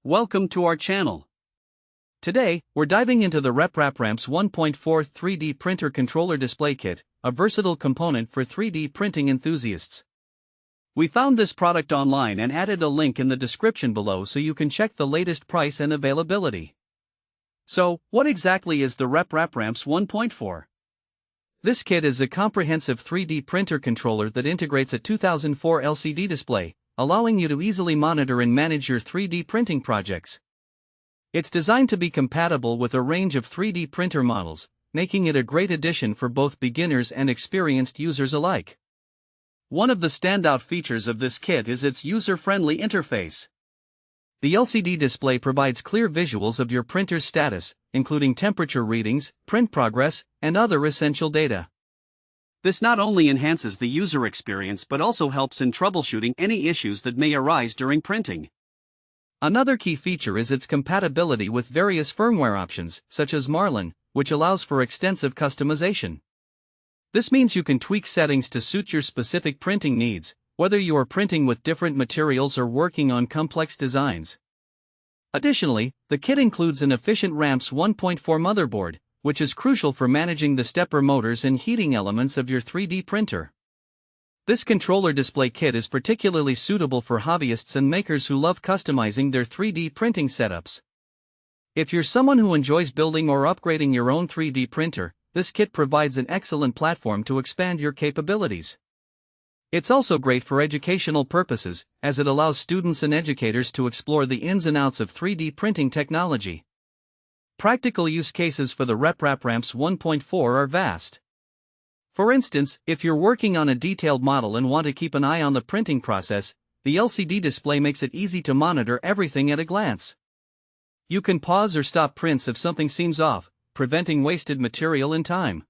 Welcome to our channel. Today, we're diving into the Reprap Ramps 1.4 3D Printer Controller Display Kit, a versatile component for 3D printing enthusiasts. We found this product online and added a link in the description below so you can check the latest price and availability. So, what exactly is the Reprap Ramps 1.4? This kit is a comprehensive 3D printer controller that integrates a 2004 LCD display, allowing you to easily monitor and manage your 3D printing projects. It's designed to be compatible with a range of 3D printer models, making it a great addition for both beginners and experienced users alike. One of the standout features of this kit is its user-friendly interface. The LCD display provides clear visuals of your printer's status, including temperature readings, print progress, and other essential data. This not only enhances the user experience but also helps in troubleshooting any issues that may arise during printing. Another key feature is its compatibility with various firmware options, such as Marlin, which allows for extensive customization. This means you can tweak settings to suit your specific printing needs, whether you are printing with different materials or working on complex designs. Additionally, the kit includes an efficient Ramps 1.4 motherboard, which is crucial for managing the stepper motors and heating elements of your 3D printer. This controller display kit is particularly suitable for hobbyists and makers who love customizing their 3D printing setups. If you're someone who enjoys building or upgrading your own 3D printer, this kit provides an excellent platform to expand your capabilities. It's also great for educational purposes, as it allows students and educators to explore the ins and outs of 3D printing technology. Practical use cases for the Reprap Ramps 1.4 are vast. For instance, if you're working on a detailed model and want to keep an eye on the printing process, the LCD display makes it easy to monitor everything at a glance. You can pause or stop prints if something seems off, preventing wasted material and time.